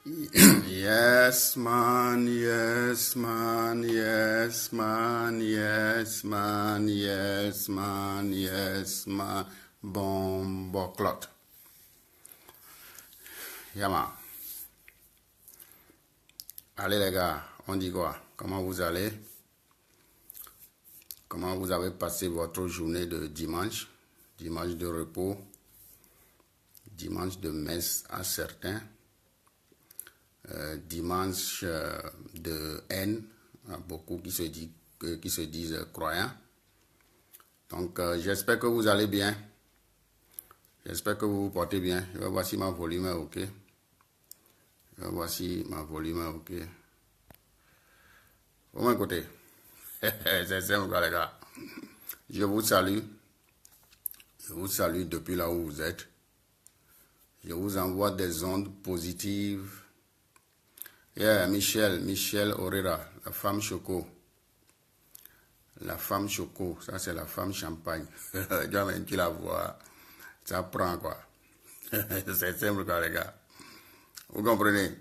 Yes, man, yes, man, yes, man, yes, man, yes, man, yes, man. Bon, clot. Yama. Allez les gars, on dit quoi? Comment vous allez? Comment vous avez passé votre journée de dimanche? Dimanche de repos, dimanche de messe à certains, dimanche de haine à beaucoup qui se disent croyants. Donc j'espère que vous allez bien. J'espère que vous vous portez bien. Je vais voir si ma volume est OK. Je vais voir si ma volume est OK. Vous m'écoutez? C'est simple, les gars. Je vous salue. Je vous salue depuis là où vous êtes. Je vous envoie des ondes positives. Yeah, Michel Orera, la femme Choco. La femme Choco, ça c'est la femme champagne. Tu la vois, ça prend quoi. C'est simple quoi les gars. Vous comprenez?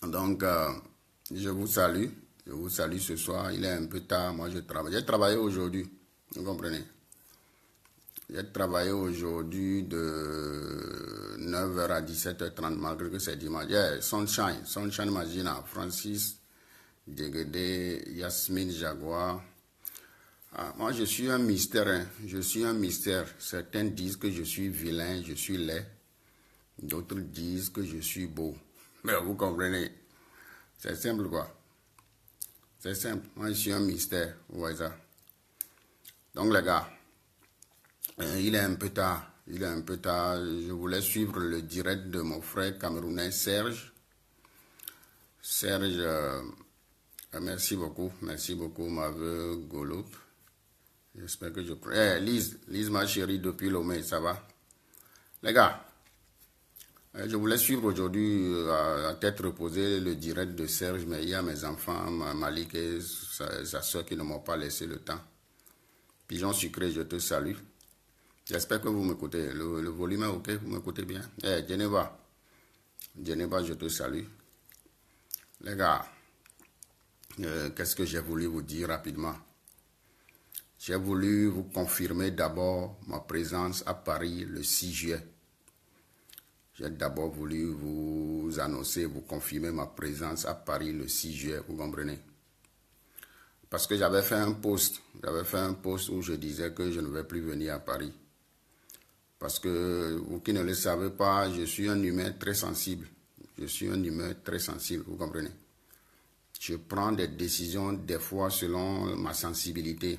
Donc, je vous salue. Je vous salue ce soir. Il est un peu tard. Moi, je travaille. J'ai travaillé aujourd'hui. Vous comprenez? J'ai travaillé aujourd'hui de 9h à 17h30, malgré que c'est dimanche. Yeah, Sunshine Magina, Francis, Degede, Yasmine Jaguar. Ah, moi, je suis un mystère. Hein. Je suis un mystère. Certains disent que je suis vilain, je suis laid. D'autres disent que je suis beau. Mais vous comprenez? C'est simple, quoi. C'est simple. Moi, je suis un mystère. Vous voyez ça? Donc, les gars, il est un peu tard. Il est un peu tard. Je voulais suivre le direct de mon frère camerounais Serge. Serge, merci beaucoup. Merci beaucoup, ma veuve Golo. J'espère que je... Lise, ma chérie, depuis Lomé, ça va? Les gars, je voulais suivre aujourd'hui à tête reposée le direct de Serge, mais il y a mes enfants, Malik et sa soeur qui ne m'ont pas laissé le temps. Pigeon sucré, je te salue. J'espère que vous m'écoutez. Le volume est OK, vous m'écoutez bien. Geneva, je te salue. Les gars, qu'est-ce que j'ai voulu vous dire rapidement? J'ai voulu vous confirmer d'abord ma présence à Paris le 6 juillet. J'ai d'abord voulu vous annoncer, vous confirmer ma présence à Paris le 6 juillet, vous comprenez? Parce que j'avais fait un post où je disais que je ne vais plus venir à Paris. Parce que, vous qui ne le savez pas, je suis un humain très sensible. Je suis un humain très sensible, vous comprenez? Je prends des décisions des fois selon ma sensibilité.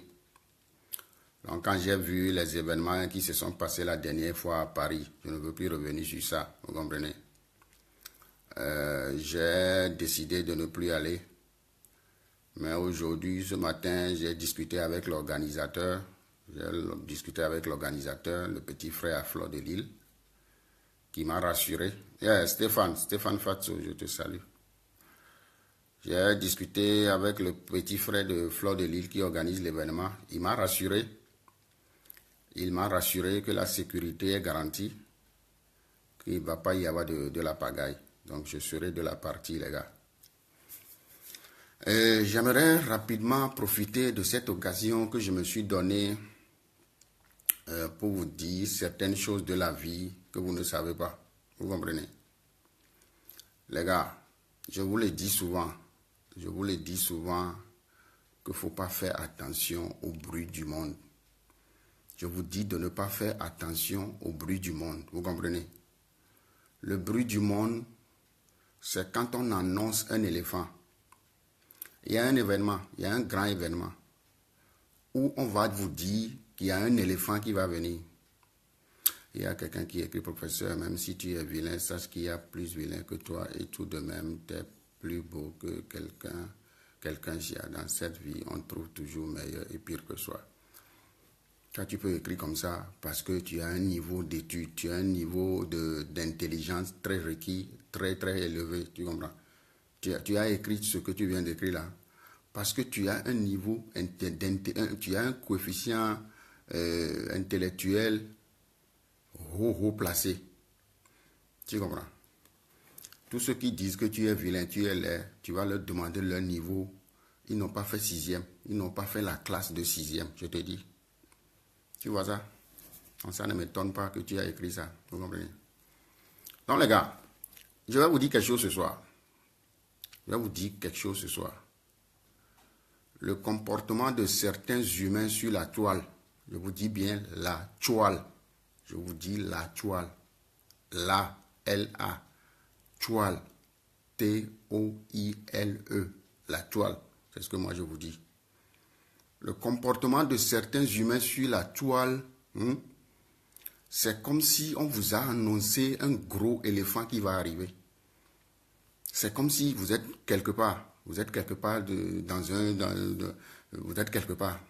Donc quand j'ai vu les événements qui se sont passés la dernière fois à Paris, je ne veux plus revenir sur ça, vous comprenez? J'ai décidé de ne plus aller. Mais aujourd'hui, ce matin, j'ai discuté avec l'organisateur. Le petit frère à Fleur de Lille, qui m'a rassuré. Yeah, Stéphane Fatso, je te salue. J'ai discuté avec le petit frère de Fleur de Lille qui organise l'événement. Il m'a rassuré que la sécurité est garantie, qu'il ne va pas y avoir de la pagaille. Donc je serai de la partie, les gars. J'aimerais rapidement profiter de cette occasion que je me suis donnée pour vous dire certaines choses de la vie que vous ne savez pas. Vous comprenez? Les gars, je vous le dis souvent qu'il ne faut pas faire attention au bruit du monde. Je vous dis de ne pas faire attention au bruit du monde. Vous comprenez? Le bruit du monde, c'est quand on annonce un éléphant. Il y a un événement, il y a un grand événement, où on va vous dire qu'il y a un éléphant qui va venir. Il y a quelqu'un qui écrit, professeur, même si tu es vilain, sache qu'il y a plus vilain que toi et tout de même, tu es plus beau que quelqu'un dans cette vie, on trouve toujours meilleur et pire que soi. Toi, tu peux écrire comme ça parce que tu as un niveau d'étude, tu as un niveau d'intelligence très requis, très très élevé, tu comprends? Tu as écrit ce que tu viens d'écrire là parce que tu as un niveau, tu as un coefficient intellectuel haut placé. Tu comprends? Tous ceux qui disent que tu es vilain, tu es laid, tu vas leur demander leur niveau. Ils n'ont pas fait 6e. Ils n'ont pas fait la classe de 6e, je te dis. Tu vois ça? Donc ça ne m'étonne pas que tu aies écrit ça. Vous comprenez? Donc les gars, je vais vous dire quelque chose ce soir. Je vais vous dire quelque chose ce soir. Le comportement de certains humains sur la toile, je vous dis bien la toile. Je vous dis la toile. La, L-A. Toile. T-O-I-L-E. La toile. C'est ce que moi je vous dis. Le comportement de certains humains sur la toile, c'est comme si on vous a annoncé un gros éléphant qui va arriver. C'est comme si vous êtes quelque part. Vous êtes quelque part vous êtes quelque part.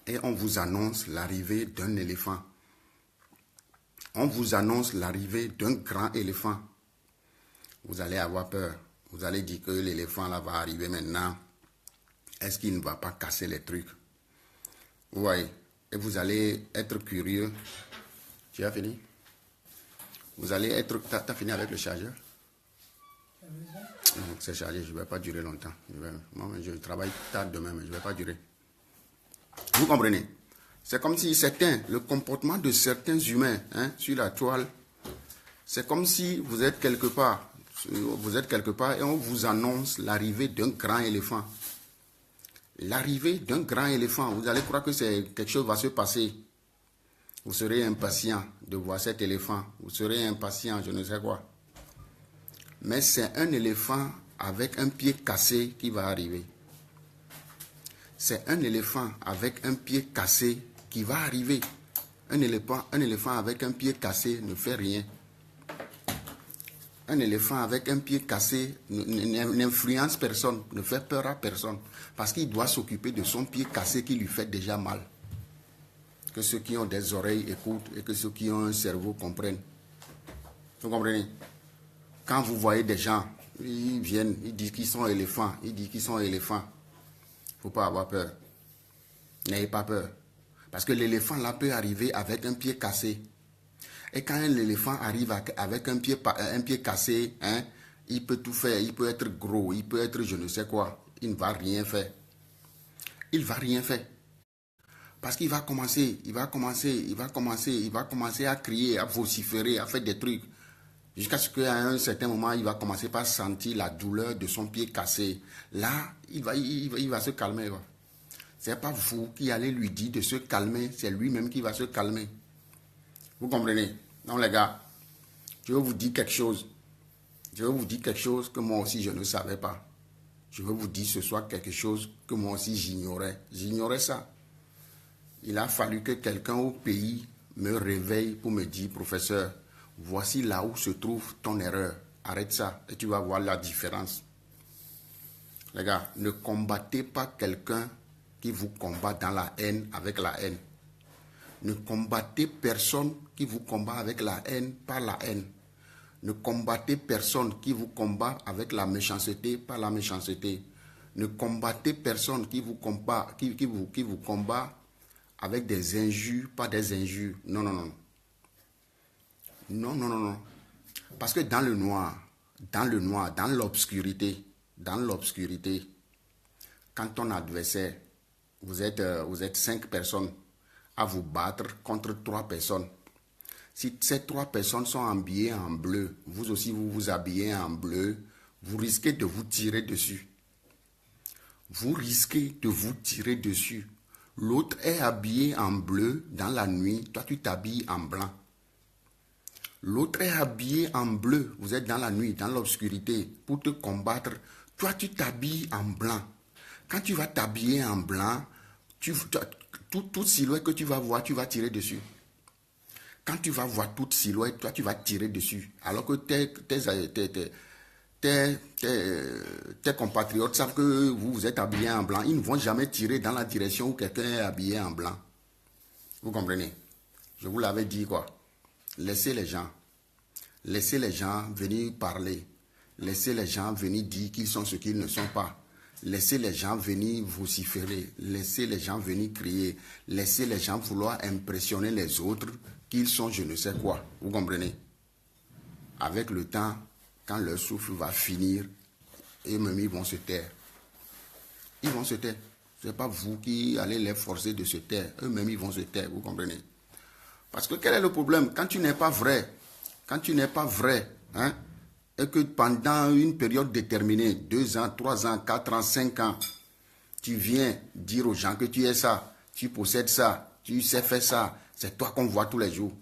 Et on vous annonce l'arrivée d'un éléphant. On vous annonce l'arrivée d'un grand éléphant. Vous allez avoir peur. Vous allez dire que l'éléphant là va arriver maintenant. Est-ce qu'il ne va pas casser les trucs? Vous voyez? Et vous allez être curieux. Tu as fini? Vous allez être... T'as fini avec le chargeur? Non, c'est chargé, je ne vais pas durer longtemps. Moi, je travaille tard demain, mais je ne vais pas durer. Vous comprenez? C'est comme si le comportement de certains humains sur la toile, c'est comme si vous êtes quelque part. Vous êtes quelque part et on vous annonce l'arrivée d'un grand éléphant. L'arrivée d'un grand éléphant. Vous allez croire que quelque chose va se passer. Vous serez impatient de voir cet éléphant. Vous serez impatient, je ne sais quoi. Mais c'est un éléphant avec un pied cassé qui va arriver. C'est un éléphant avec un pied cassé qui va arriver. Un éléphant avec un pied cassé ne fait rien. Un éléphant avec un pied cassé n'influence personne, ne fait peur à personne. Parce qu'il doit s'occuper de son pied cassé qui lui fait déjà mal. Que ceux qui ont des oreilles écoutent et que ceux qui ont un cerveau comprennent. Vous comprenez? Quand vous voyez des gens, ils viennent, ils disent qu'ils sont éléphants. Ils disent qu'ils sont éléphants. Il ne faut pas avoir peur. N'ayez pas peur. Parce que l'éléphant là peut arriver avec un pied cassé. Et quand l'éléphant arrive avec un pied cassé, il peut tout faire. Il peut être gros, il peut être je ne sais quoi. Il ne va rien faire. Il ne va rien faire. Parce qu'il va commencer à crier, à vociférer, à faire des trucs. Jusqu'à ce qu'à un certain moment, il va commencer par sentir la douleur de son pied cassé. Là, il va se calmer. Ce n'est pas vous qui allez lui dire de se calmer, c'est lui-même qui va se calmer. Vous comprenez? Donc les gars, je vais vous dire quelque chose. Je vais vous dire quelque chose que moi aussi je ne savais pas. Je vais vous dire ce soir quelque chose que moi aussi j'ignorais. J'ignorais ça. Il a fallu que quelqu'un au pays me réveille pour me dire, professeur, voici là où se trouve ton erreur. Arrête ça et tu vas voir la différence. Les gars, ne combattez pas quelqu'un qui vous combat dans la haine avec la haine. Ne combattez personne qui vous combat avec la haine par la haine. Ne combattez personne qui vous combat avec la méchanceté par la méchanceté. Ne combattez personne qui vous combat, qui vous combat avec des injures, pas des injures. Non, non, non. Non, non, non, non. Parce que dans le noir, dans l'obscurité, quand ton adversaire, vous êtes 5 personnes à vous battre contre 3 personnes. Si ces 3 personnes sont habillées en bleu, vous aussi vous vous habillez en bleu, vous risquez de vous tirer dessus. Vous risquez de vous tirer dessus. L'autre est habillé en bleu dans la nuit, toi tu t'habilles en blanc. L'autre est habillé en bleu, vous êtes dans la nuit, dans l'obscurité, pour te combattre. Toi tu t'habilles en blanc. Quand tu vas t'habiller en blanc, toute silhouette que tu vas voir, tu vas tirer dessus. Quand tu vas voir toute silhouette, toi tu vas tirer dessus. Alors que tes compatriotes savent que vous êtes habillé en blanc. Ils ne vont jamais tirer dans la direction où quelqu'un est habillé en blanc. Vous comprenez? Je vous l'avais dit quoi? Laissez les gens venir parler. Laissez les gens venir dire qu'ils sont ce qu'ils ne sont pas. Laissez les gens venir vociférer. Laissez les gens venir crier. Laissez les gens vouloir impressionner les autres qu'ils sont je ne sais quoi. Vous comprenez? Avec le temps, quand leur souffle va finir, eux-mêmes, ils vont se taire. Ils vont se taire. Ce n'est pas vous qui allez les forcer de se taire. Eux-mêmes, ils vont se taire, vous comprenez? Parce que quel est le problème? Quand tu n'es pas vrai, hein, et que pendant une période déterminée, 2 ans, 3 ans, 4 ans, 5 ans, tu viens dire aux gens que tu es ça, tu possèdes ça, tu sais faire ça, c'est toi qu'on voit tous les jours.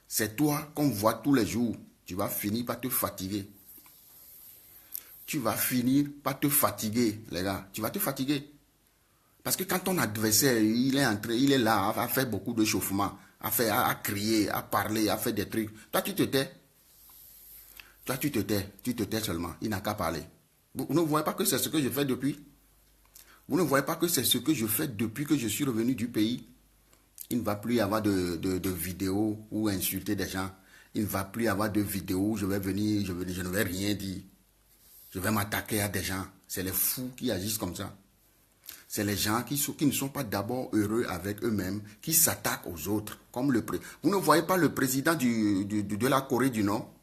C'est toi qu'on voit tous les jours. Tu vas finir par te fatiguer. Tu vas finir par te fatiguer, les gars. Tu vas te fatiguer. Parce que quand ton adversaire, il est là à faire beaucoup de chauffement, à crier, à parler, à faire des trucs. Toi, tu te tais. Toi, tu te tais seulement. Il n'a qu'à parler. Vous ne voyez pas que c'est ce que je fais depuis? Vous ne voyez pas que c'est ce que je fais depuis que je suis revenu du pays? Il ne va plus y avoir de vidéos où insulter des gens. Il ne va plus y avoir de vidéos où je vais venir, je ne vais rien dire. Je vais m'attaquer à des gens. C'est les fous qui agissent comme ça. C'est les gens qui ne sont pas d'abord heureux avec eux-mêmes, qui s'attaquent aux autres. Comme vous ne voyez pas le président de la Corée du Nord?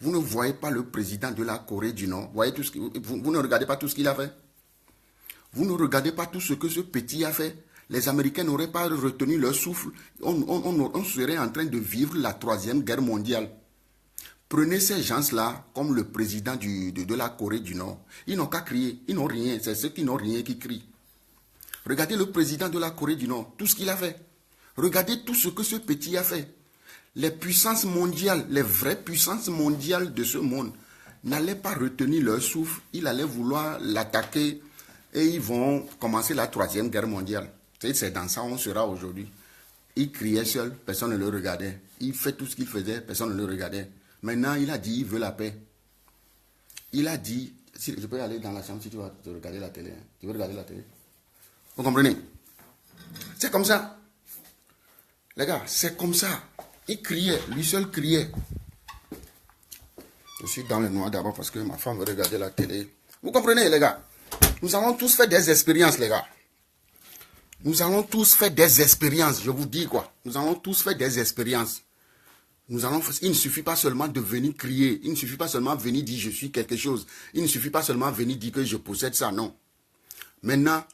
Vous ne voyez pas le président de la Corée du Nord? Vous ne regardez pas tout ce qu'il a fait? Vous ne regardez pas tout ce que ce petit a fait? Les Américains n'auraient pas retenu leur souffle. On serait en train de vivre la 3e guerre mondiale. Prenez ces gens-là comme le président de la Corée du Nord. Ils n'ont qu'à crier. Ils n'ont rien. C'est ceux qui n'ont rien qui crient. Regardez le président de la Corée du Nord. Tout ce qu'il a fait. Regardez tout ce que ce petit a fait. Les puissances mondiales, les vraies puissances mondiales de ce monde n'allaient pas retenir leur souffle. Ils allaient vouloir l'attaquer et ils vont commencer la 3e guerre mondiale. C'est dans ça on sera aujourd'hui. Il criait seul, personne ne le regardait. Il fait tout ce qu'il faisait, personne ne le regardait. Maintenant, il a dit, il veut la paix. Il a dit, si je peux aller dans la chambre si tu vas te regarder la télé. Hein. Tu veux regarder la télé? Vous comprenez? C'est comme ça. Les gars, c'est comme ça. Il criait, lui seul criait. Je suis dans le noir d'abord parce que ma femme veut regarder la télé. Vous comprenez, les gars? Nous allons tous faire des expériences, les gars. Nous allons tous faire des expériences, je vous dis quoi. Nous allons tous faire des expériences. Il ne suffit pas seulement de venir crier. Il ne suffit pas seulement de venir dire je suis quelque chose. Il ne suffit pas seulement de venir dire que je possède ça, non. Maintenant,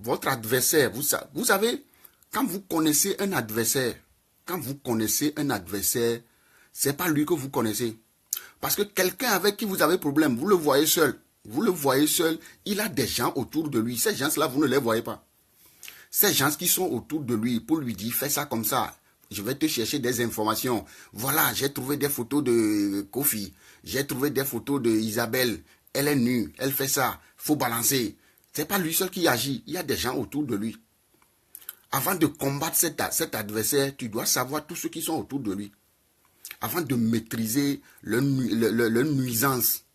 votre adversaire, vous savez, quand vous connaissez un adversaire, c'est pas lui que vous connaissez. Parce que quelqu'un avec qui vous avez problème, vous le voyez seul. Il a des gens autour de lui. Ces gens-là, vous ne les voyez pas. Ces gens qui sont autour de lui pour lui dire fais ça comme ça. Je vais te chercher des informations. Voilà, j'ai trouvé des photos de Kofi. J'ai trouvé des photos de Isabelle. Elle est nue, elle fait ça. Faut balancer. C'est pas lui seul qui agit. Il y a des gens autour de lui. Avant de combattre cet adversaire, tu dois savoir tous ceux qui sont autour de lui. Avant de maîtriser leur nuisance.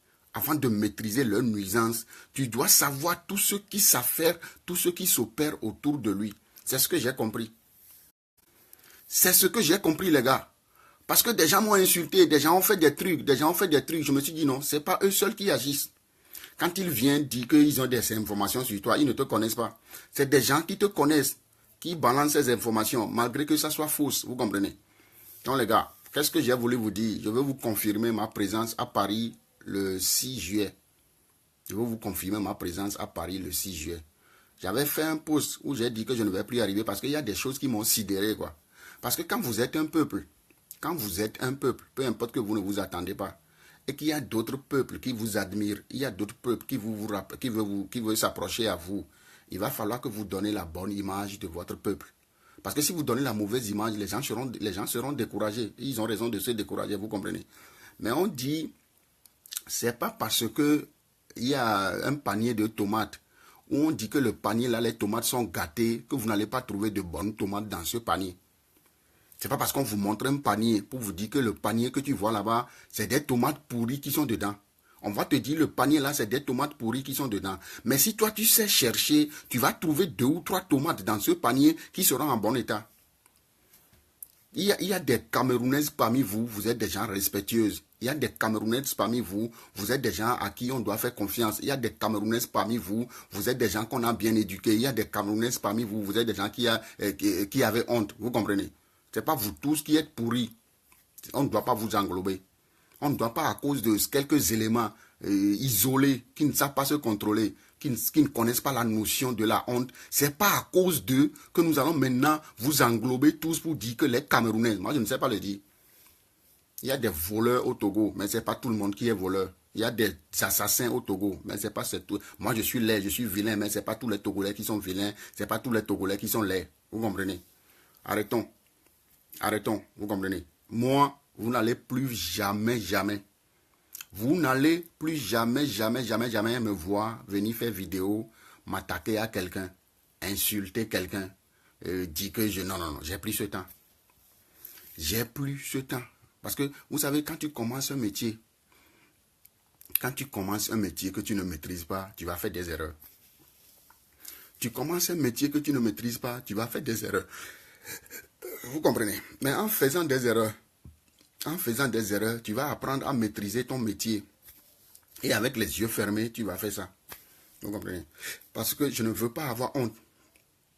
Tu dois savoir tout ce qui s'affaire, tout ce qui s'opère autour de lui. C'est ce que j'ai compris. C'est ce que j'ai compris, les gars. Parce que des gens m'ont insulté, des gens ont fait des trucs. Je me suis dit non, c'est pas eux seuls qui agissent. Quand ils viennent dire qu'ils ont des informations sur toi, ils ne te connaissent pas. C'est des gens qui te connaissent, qui balancent ces informations, malgré que ça soit fausse, vous comprenez? Donc les gars, qu'est-ce que j'ai voulu vous dire? Je veux vous confirmer ma présence à Paris le 6 juillet. J'avais fait un post où j'ai dit que je ne vais plus y arriver parce qu'il y a des choses qui m'ont sidéré, quoi. Parce que quand vous êtes un peuple, peu importe que vous ne vous attendez pas, et qu'il y a d'autres peuples qui vous admirent, il y a d'autres peuples qui veulent s'approcher à vous, il va falloir que vous donnez la bonne image de votre peuple. Parce que si vous donnez la mauvaise image, les gens seront découragés. Ils ont raison de se décourager, vous comprenez. Mais on dit, c'est pas parce que il y a un panier de tomates où on dit que le panier là, les tomates sont gâtées, que vous n'allez pas trouver de bonnes tomates dans ce panier. C'est pas parce qu'on vous montre un panier pour vous dire que le panier que tu vois là-bas, c'est des tomates pourries qui sont dedans. On va te dire le panier là, c'est des tomates pourries qui sont dedans. Mais si toi tu sais chercher, tu vas trouver 2 ou 3 tomates dans ce panier qui seront en bon état. Il y a des Camerounaises parmi vous, vous êtes des gens respectueuses. Il y a des Camerounaises parmi vous, vous êtes des gens à qui on doit faire confiance. Il y a des Camerounaises parmi vous, vous êtes des gens qu'on a bien éduqués. Il y a des Camerounaises parmi vous, vous êtes des gens qui avaient honte. Vous comprenez? Ce n'est pas vous tous qui êtes pourris. On ne doit pas vous englober. On ne doit pas, à cause de quelques éléments isolés, qui ne savent pas se contrôler, qui ne connaissent pas la notion de la honte, c'est pas à cause d'eux que nous allons maintenant vous englober tous pour dire que les Camerounais, moi je ne sais pas le dire. Il y a des voleurs au Togo, mais ce n'est pas tout le monde qui est voleur. Il y a des assassins au Togo, mais c'est pas tout. Moi je suis laid, je suis vilain, mais ce n'est pas tous les Togolais qui sont vilains, ce n'est pas tous les Togolais qui sont laids. Vous comprenez? Arrêtons. Arrêtons, vous comprenez? Moi, vous n'allez plus jamais, jamais. Vous n'allez plus jamais, jamais, jamais, jamais me voir venir faire vidéo, m'attaquer à quelqu'un, insulter quelqu'un, dire que je... Non, non, non, j'ai plus ce temps. J'ai plus ce temps. Parce que, vous savez, quand tu commences un métier, que tu ne maîtrises pas, tu vas faire des erreurs. Tu commences un métier que tu ne maîtrises pas, tu vas faire des erreurs. Vous comprenez? Mais en faisant des erreurs, tu vas apprendre à maîtriser ton métier. Et avec les yeux fermés, tu vas faire ça. Vous comprenez? Parce que je ne veux pas avoir honte.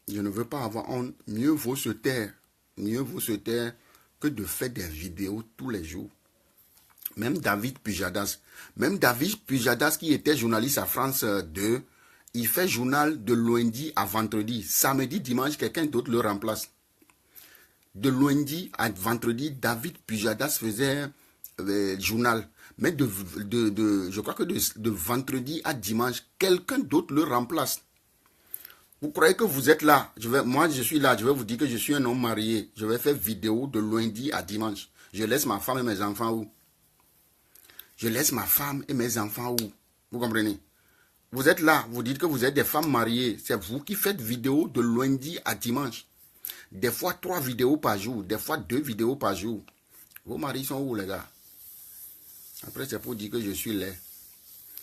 Je ne veux pas avoir honte. Mieux vaut se taire. Mieux vaut se taire que de faire des vidéos tous les jours. Même David Pujadas qui était journaliste à France 2, il fait journal de lundi à vendredi. Samedi, dimanche, quelqu'un d'autre le remplace. De lundi à vendredi, David Pujadas faisait journal. Mais je crois que de vendredi à dimanche, quelqu'un d'autre le remplace. Vous croyez que vous êtes là? Moi, je suis là. Je vais vous dire que je suis un homme marié. Je vais faire vidéo de lundi à dimanche. Je laisse ma femme et mes enfants où? Je laisse ma femme et mes enfants où? Vous comprenez? Vous êtes là. Vous dites que vous êtes des femmes mariées. C'est vous qui faites vidéo de lundi à dimanche. Des fois 3 vidéos par jour. Des fois 2 vidéos par jour. Vos maris sont où, les gars? Après, c'est pour dire que je suis laid.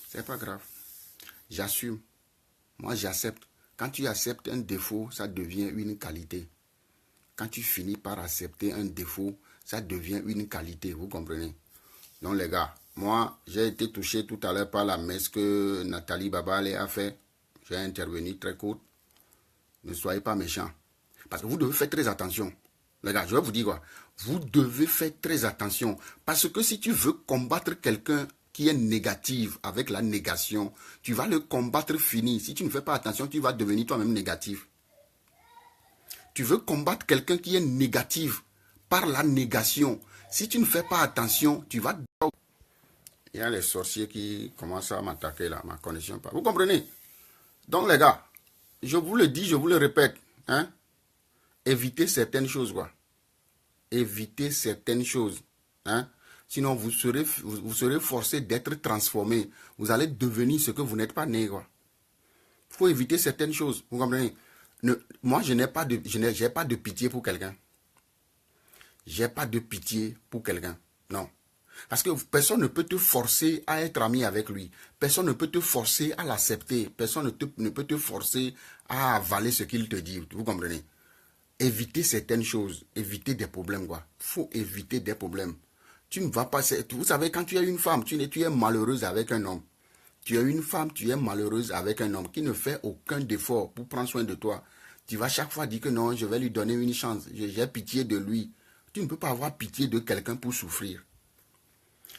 C'est pas grave. J'assume. Moi, j'accepte. Quand tu acceptes un défaut, ça devient une qualité. Quand tu finis par accepter un défaut, ça devient une qualité. Vous comprenez? Donc, les gars, moi, j'ai été touché tout à l'heure par la messe que Nathalie Babale a fait. J'ai intervenu très court. Ne soyez pas méchants. Parce que vous devez faire très attention. Les gars, je vais vous dire quoi. Vous devez faire très attention. Parce que si tu veux combattre quelqu'un qui est négatif avec la négation, tu vas le combattre fini. Si tu ne fais pas attention, tu vas devenir toi-même négatif. Tu veux combattre quelqu'un qui est négatif par la négation. Si tu ne fais pas attention, tu vas... Il y a les sorciers qui commencent à m'attaquer là, ma connexion pas. Vous comprenez? Donc les gars, je vous le dis, je vous le répète, hein? Évitez certaines choses, quoi. Évitez certaines choses, hein? Sinon, vous serez forcé d'être transformé. Vous allez devenir ce que vous n'êtes pas né, quoi. Il faut éviter certaines choses, vous comprenez? Moi, je n'ai pas de pitié pour quelqu'un. J'ai pas de pitié pour quelqu'un, non. Parce que personne ne peut te forcer à être ami avec lui. Personne ne peut te forcer à l'accepter. Personne ne peut te forcer à avaler ce qu'il te dit, vous comprenez? Éviter certaines choses, éviter des problèmes, quoi. Faut éviter des problèmes. Tu ne vas pas... Vous savez, quand tu es une femme, tu es malheureuse avec un homme. Tu es une femme, tu es malheureuse avec un homme qui ne fait aucun effort pour prendre soin de toi. Tu vas chaque fois dire que non, je vais lui donner une chance. J'ai pitié de lui. Tu ne peux pas avoir pitié de quelqu'un pour souffrir.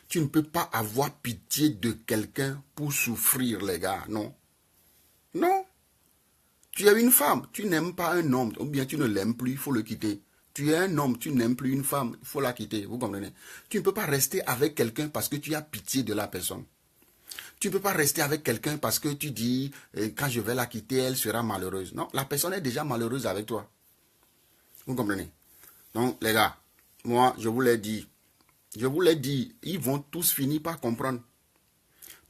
Tu ne peux pas avoir pitié de quelqu'un pour souffrir, les gars. Non. Non. Tu es une femme, tu n'aimes pas un homme, ou bien tu ne l'aimes plus, il faut le quitter. Tu es un homme, tu n'aimes plus une femme, il faut la quitter, vous comprenez? Tu ne peux pas rester avec quelqu'un parce que tu as pitié de la personne. Tu ne peux pas rester avec quelqu'un parce que tu dis, quand je vais la quitter, elle sera malheureuse. Non, la personne est déjà malheureuse avec toi. Vous comprenez? Donc, les gars, moi, je vous l'ai dit, ils vont tous finir par comprendre.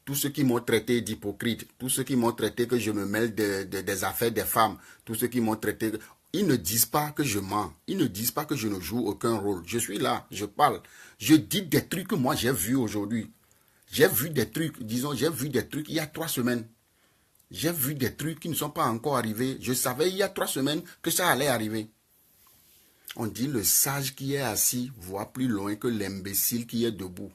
Tous ceux qui m'ont traité d'hypocrite, tous ceux qui m'ont traité que je me mêle des affaires des femmes, tous ceux qui m'ont traité... Ils ne disent pas que je mens. Ils ne disent pas que je ne joue aucun rôle. Je suis là, je parle. Je dis des trucs que moi j'ai vus aujourd'hui. J'ai vu des trucs, disons, j'ai vu des trucs il y a 3 semaines. J'ai vu des trucs qui ne sont pas encore arrivés. Je savais il y a 3 semaines que ça allait arriver. On dit le sage qui est assis voit plus loin que l'imbécile qui est debout.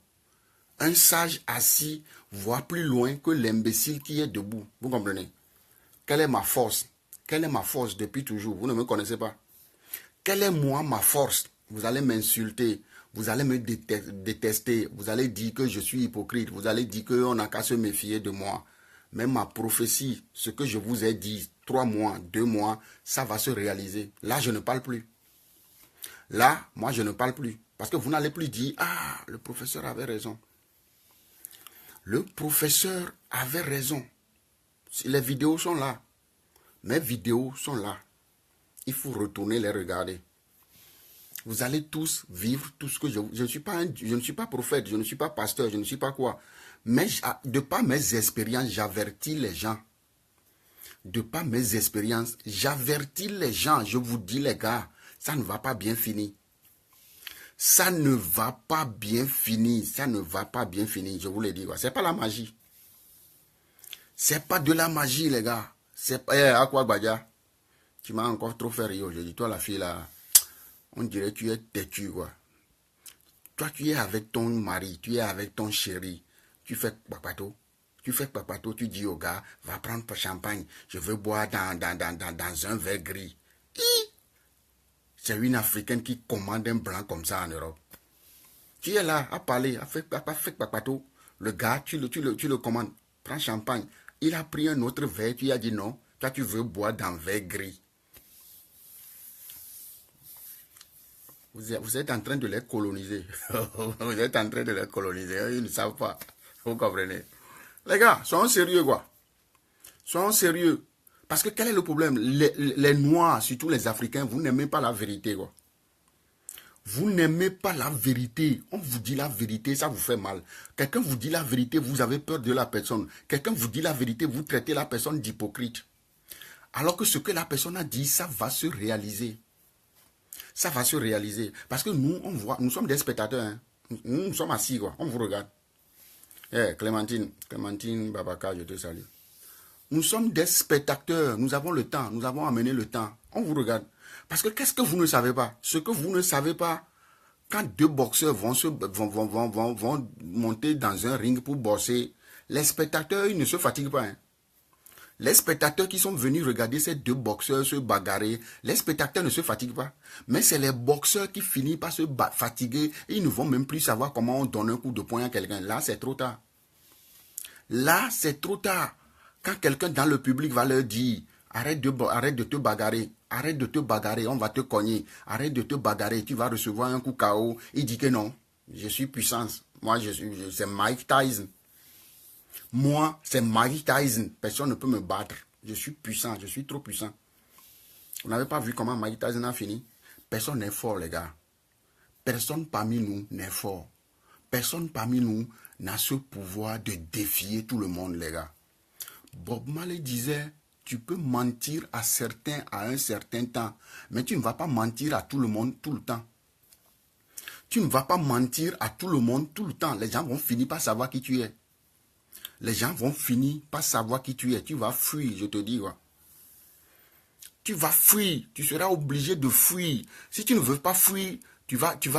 Un sage assis voit plus loin que l'imbécile qui est debout. Vous comprenez? Quelle est ma force? Quelle est ma force depuis toujours? Vous ne me connaissez pas. Quelle est moi ma force? Vous allez m'insulter. Vous allez me détester. Vous allez dire que je suis hypocrite. Vous allez dire qu'on n'a qu'à se méfier de moi. Mais ma prophétie, ce que je vous ai dit, 3 mois, 2 mois, ça va se réaliser. Là, je ne parle plus. Là, moi, je ne parle plus. Parce que vous n'allez plus dire, ah, le professeur avait raison. Le professeur avait raison. Les vidéos sont là. Mes vidéos sont là. Il faut retourner les regarder. Vous allez tous vivre tout ce que je ne suis pas prophète, je ne suis pas pasteur, je ne suis pas quoi. Mais de par mes expériences, j'avertis les gens. De par mes expériences, j'avertis les gens. Je vous dis les gars, ça ne va pas bien finir. Ça ne va pas bien finir. Ça ne va pas bien finir, je vous le dis. Ce n'est pas la magie. C'est pas de la magie, les gars. C'est pas... à quoi, Badia? Tu m'as encore trop fait rire aujourd'hui. Toi, la fille, là, on dirait que tu es têtu, quoi. Toi, tu es avec ton mari, tu es avec ton chéri. Tu fais papato. Tu fais papato, tu dis au gars, va prendre ton champagne. Je veux boire dans un verre gris. C'est une Africaine qui commande un blanc comme ça en Europe. Tu es là à parler, à faire papato. Le gars, tu le commandes. Prends champagne. Il a pris un autre verre, tu lui as dit non. Toi, tu veux boire dans un verre gris. Vous êtes en train de les coloniser. Vous êtes en train de les coloniser. Ils ne savent pas. Vous comprenez? Les gars, soyons sérieux, quoi. Soyons sérieux. Parce que quel est le problème? Les Noirs, surtout les Africains, vous n'aimez pas la vérité, quoi. Vous n'aimez pas la vérité. On vous dit la vérité, ça vous fait mal. Quelqu'un vous dit la vérité, vous avez peur de la personne. Quelqu'un vous dit la vérité, vous traitez la personne d'hypocrite. Alors que ce que la personne a dit, ça va se réaliser. Ça va se réaliser. Parce que nous, on voit, nous sommes des spectateurs. Hein. Nous sommes assis, quoi. On vous regarde. Clémentine Babaka, je te salue. Nous sommes des spectateurs. Nous avons le temps. Nous avons amené le temps. On vous regarde. Parce que qu'est-ce que vous ne savez pas? Ce que vous ne savez pas, quand 2 boxeurs vont monter dans un ring pour bosser, les spectateurs, ils ne se fatiguent pas. Hein. Les spectateurs qui sont venus regarder ces 2 boxeurs se bagarrer, les spectateurs ne se fatiguent pas. Mais c'est les boxeurs qui finissent par se fatiguer et ils ne vont même plus savoir comment on donne un coup de poing à quelqu'un. Là, c'est trop tard. Là, c'est trop tard. Quand quelqu'un dans le public va leur dire, arrête de te bagarrer, arrête de te bagarrer, on va te cogner, arrête de te bagarrer, tu vas recevoir un coup KO. Il dit que non, je suis puissance. Moi, c'est Mike Tyson. Moi, c'est Mike Tyson. Personne ne peut me battre. Je suis puissant, je suis trop puissant. Vous n'avez pas vu comment Mike Tyson a fini? Personne n'est fort, les gars. Personne parmi nous n'est fort. Personne parmi nous n'a ce pouvoir de défier tout le monde, les gars. Bob Marley disait, tu peux mentir à certains à un certain temps, mais tu ne vas pas mentir à tout le monde tout le temps. Tu ne vas pas mentir à tout le monde tout le temps. Les gens vont finir par savoir qui tu es. Les gens vont finir par savoir qui tu es. Tu vas fuir, je te dis. Quoi. Tu vas fuir. Tu seras obligé de fuir. Si tu ne veux pas fuir, tu vas te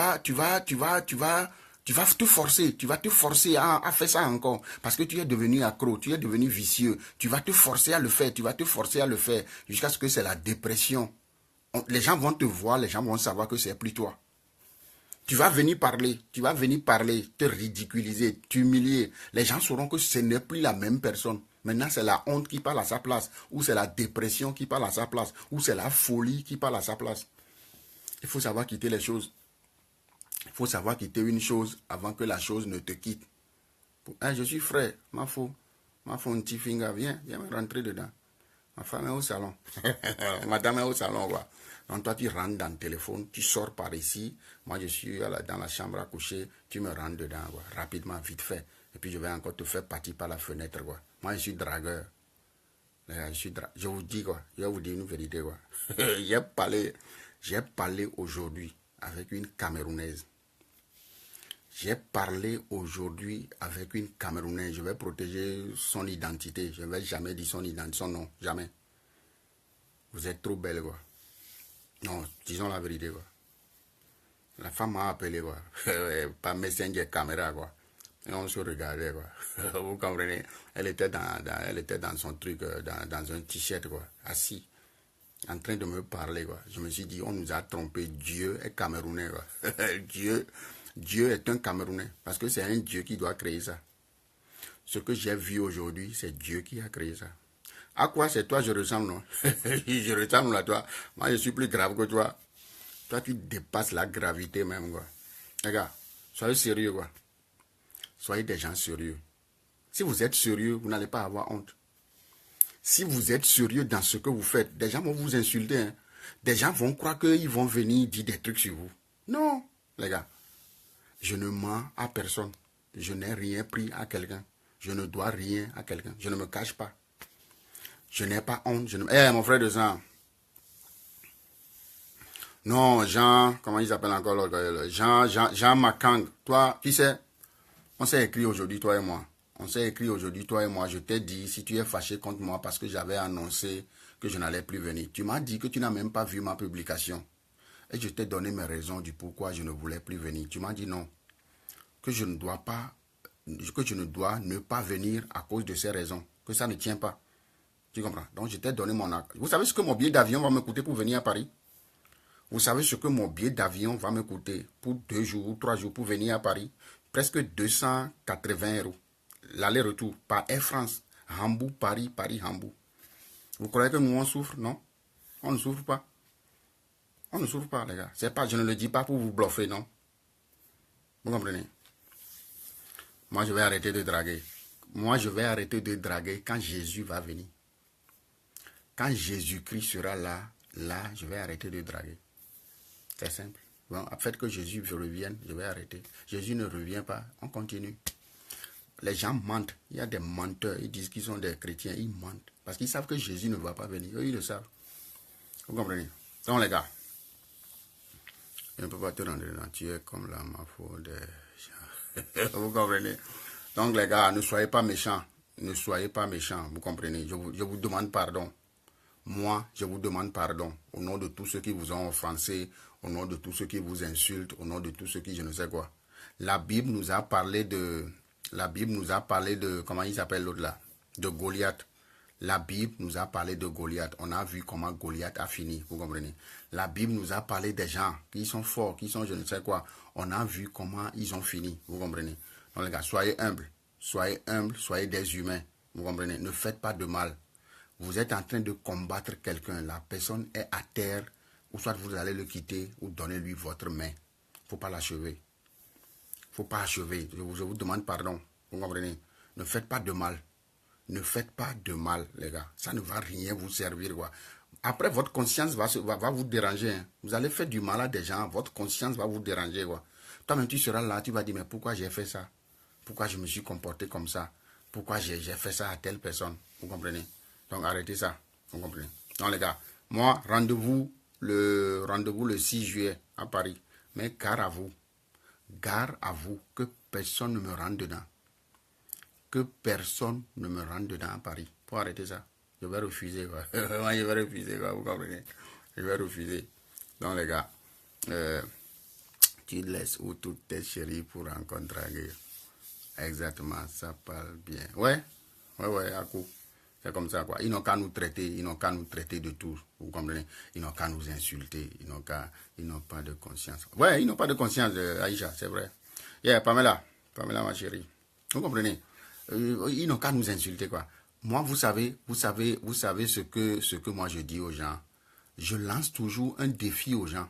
forcer. Tu vas te forcer à faire ça encore. Parce que tu es devenu accro. Tu es devenu vicieux. Tu vas te forcer à le faire. Tu vas te forcer à le faire. Jusqu'à ce que c'est la dépression. Les gens vont te voir. Les gens vont savoir que c'est plus toi. Tu vas venir parler, te ridiculiser, t'humilier. Les gens sauront que ce n'est plus la même personne. Maintenant, c'est la honte qui parle à sa place, ou c'est la dépression qui parle à sa place, ou c'est la folie qui parle à sa place. Il faut savoir quitter les choses. Il faut savoir quitter une chose avant que la chose ne te quitte. Je suis frère, ma femme, un petit finger, viens me rentrer dedans. Ma femme est au salon. Madame est au salon, quoi. Donc toi, tu rentres dans le téléphone, tu sors par ici. Moi, je suis dans la chambre à coucher. Tu me rentres dedans, quoi. Rapidement, vite fait. Et puis, je vais encore te faire partir par la fenêtre, quoi. Moi, je suis dragueur. Je vous dis, quoi. Je vais vous dire une vérité, quoi. J'ai parlé aujourd'hui avec une Camerounaise. J'ai parlé aujourd'hui avec une Camerounaise. Je vais protéger son identité. Je ne vais jamais dire son nom. Jamais. Vous êtes trop belle, quoi. Non, disons la vérité, quoi. La femme m'a appelé, quoi. Par Messenger caméra, quoi. Et on se regardait, quoi. Vous comprenez? Elle était dans son truc, dans un t-shirt, quoi. Assis. En train de me parler, quoi. Je me suis dit, on nous a trompé. Dieu est camerounais, quoi. Dieu Dieu est un Camerounais, parce que c'est un Dieu qui doit créer ça. Ce que j'ai vu aujourd'hui, c'est Dieu qui a créé ça. À quoi c'est toi je ressemble, non? Je ressemble à toi. Moi, je suis plus grave que toi. Toi, tu dépasses la gravité même, quoi. Les gars, soyez sérieux, quoi. Soyez des gens sérieux. Si vous êtes sérieux, vous n'allez pas avoir honte. Si vous êtes sérieux dans ce que vous faites, des gens vont vous insulter. Hein. Des gens vont croire qu'ils vont venir dire des trucs sur vous. Non, les gars. Je ne mens à personne. Je n'ai rien pris à quelqu'un. Je ne dois rien à quelqu'un. Je ne me cache pas. Je n'ai pas honte. Mon frère de sang. Non, Jean, comment il s'appelle encore l'autre? Jean Makang. Toi, qui c'est? On s'est écrit aujourd'hui, toi et moi. On s'est écrit aujourd'hui, toi et moi. Je t'ai dit, si tu es fâché contre moi parce que j'avais annoncé que je n'allais plus venir. Tu m'as dit que tu n'as même pas vu ma publication. Et je t'ai donné mes raisons du pourquoi je ne voulais plus venir. Tu m'as dit non. Que je ne dois ne pas venir à cause de ces raisons. Que ça ne tient pas. Tu comprends? Donc je t'ai donné mon acte. Vous savez ce que mon billet d'avion va me coûter pour venir à Paris? Vous savez ce que mon billet d'avion va me coûter pour 2 jours ou 3 jours pour venir à Paris? Presque 280 €. L'aller-retour par Air France. Hambourg, Paris, Paris, Hambourg. Vous croyez que nous on souffre? Non. On ne souffre pas. On ne souffre pas, les gars. Je ne le dis pas pour vous bluffer, non. Vous comprenez? Moi, je vais arrêter de draguer. Moi, je vais arrêter de draguer quand Jésus va venir. Quand Jésus-Christ sera là, je vais arrêter de draguer. C'est simple. Bon, après que Jésus revienne, je vais arrêter. Jésus ne revient pas, on continue. Les gens mentent. Il y a des menteurs. Ils disent qu'ils sont des chrétiens. Ils mentent. Parce qu'ils savent que Jésus ne va pas venir. Eux, ils le savent. Vous comprenez? Donc, les gars, je ne peux pas te rendre dedans. Tu es comme la mafia des gens. Vous comprenez? Donc, les gars, ne soyez pas méchants. Ne soyez pas méchants. Vous comprenez? Je vous demande pardon. Moi, je vous demande pardon. Au nom de tous ceux qui vous ont offensé. Au nom de tous ceux qui vous insultent. Au nom de tous ceux qui je ne sais quoi. La Bible nous a parlé de... comment il s'appelle l'autre là? De Goliath. La Bible nous a parlé de Goliath. On a vu comment Goliath a fini. Vous comprenez? La Bible nous a parlé des gens qui sont forts, qui sont je ne sais quoi. On a vu comment ils ont fini. Vous comprenez? Donc les gars, soyez humbles. Soyez humbles, soyez des humains. Vous comprenez? Ne faites pas de mal. Vous êtes en train de combattre quelqu'un. La personne est à terre. Ou soit vous allez le quitter ou donnez-lui votre main. Il ne faut pas l'achever. Il ne faut pas achever. Je vous demande pardon. Vous comprenez? Ne faites pas de mal. Ne faites pas de mal, les gars. Ça ne va rien vous servir, quoi. Après, votre conscience va vous déranger. Hein. Vous allez faire du mal à des gens. Votre conscience va vous déranger, quoi. Toi-même, tu seras là. Tu vas dire, mais pourquoi j'ai fait ça? Pourquoi je me suis comporté comme ça? Pourquoi j'ai fait ça à telle personne? Vous comprenez? Donc, arrêtez ça. Vous comprenez? Donc, les gars, moi, rendez-vous le 6 juillet à Paris. Mais gare à vous que personne ne me rentre dedans. Que personne ne me rentre dedans à Paris. Pour arrêter ça, je vais refuser, quoi. Moi, je vais refuser, quoi. Vous comprenez? Je vais refuser. Donc, les gars, tu laisses où toutes tes chéries pour rencontrer un gars. Exactement, ça parle bien. Ouais, à coup. C'est comme ça, quoi. Ils n'ont qu'à nous traiter, de tout. Vous comprenez? Ils n'ont qu'à nous insulter. Ils n'ont pas de conscience. Ouais, ils n'ont pas de conscience, Aïcha, c'est vrai. Yeah, Pamela, ma chérie. Vous comprenez? Ils n'ont qu'à nous insulter, quoi. Moi, vous savez ce que moi je dis aux gens. Je lance toujours un défi aux gens.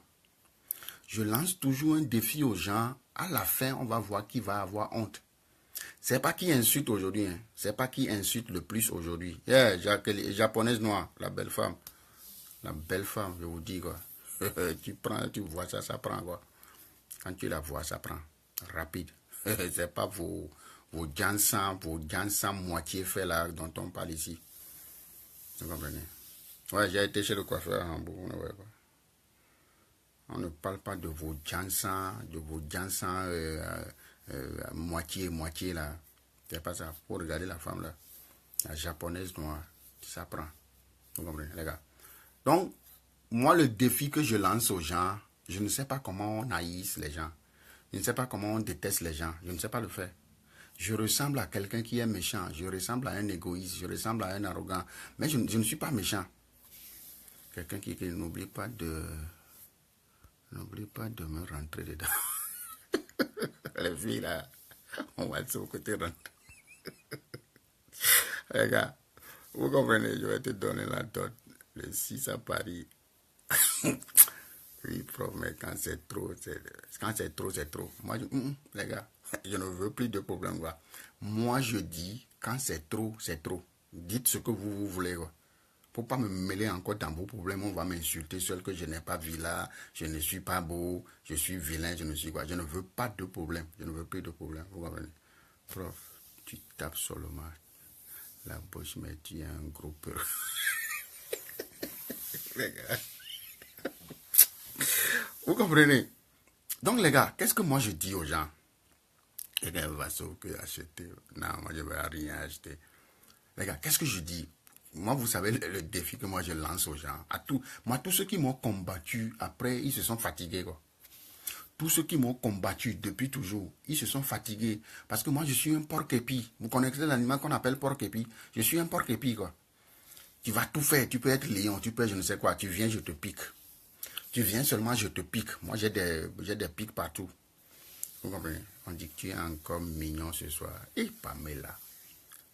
À la fin, on va voir qui va avoir honte. C'est pas qui insulte aujourd'hui. Hein. C'est pas qui insulte le plus aujourd'hui. Yeah, japonaise noire, la belle femme. La belle femme, je vous dis, quoi. tu vois ça, ça prend, quoi. Quand tu la vois, ça prend. Rapide. C'est pas vos Jansan moitié fait là dont on parle ici. Vous comprenez? Ouais, j'ai été chez le coiffeur à Hambourg. Ouais, quoi. On ne parle pas de vos Jansan, moitié là. C'est pas ça. Pour regarder la femme là. La japonaise noire. Ça prend. Vous comprenez, les gars? Donc, moi, le défi que je lance aux gens, je ne sais pas comment on haïsse les gens. Je ne sais pas comment on déteste les gens. Je ne sais pas le faire. Je ressemble à quelqu'un qui est méchant. Je ressemble à un égoïste. Je ressemble à un arrogant. Mais je ne suis pas méchant. Quelqu'un qui n'oublie pas de me rentrer dedans. Les filles là, on va être au côté rentre. Les gars, vous comprenez, je vais te donner la dot. Le 6 à Paris. Oui, prof, mais quand c'est trop, c'est trop. Moi, les gars, je ne veux plus de problème, quoi. Moi, je dis, quand c'est trop, c'est trop. Dites ce que vous voulez, quoi. Faut pas me mêler encore dans vos problèmes, on va m'insulter seul que je n'ai pas vu là, je ne suis pas beau, je suis vilain, je ne suis quoi. Je ne veux pas de problème, je ne veux plus de problème. Vous comprenez? Prof, tu tapes seulement la bouche, mais tu es un gros peu. Les gars. Vous comprenez? Donc les gars, qu'est-ce que moi je dis aux gens? Les gars, va que acheter. Non, moi je ne vais rien acheter. Les gars, qu'est-ce que je dis? Moi, vous savez le défi que moi je lance aux gens. Tous ceux qui m'ont combattu, après, ils se sont fatigués, quoi. Tous ceux qui m'ont combattu depuis toujours, ils se sont fatigués. Parce que moi, je suis un porc-épi. Vous connaissez l'animal qu'on appelle porc-épi? Je suis un porc-épi, quoi. Tu vas tout faire. Tu peux être lion, tu peux être je ne sais quoi. Tu viens, je te pique. Tu viens seulement, je te pique. Moi, j'ai des pics partout. Vous comprenez? On dit que tu es encore mignon ce soir. Et Pamela.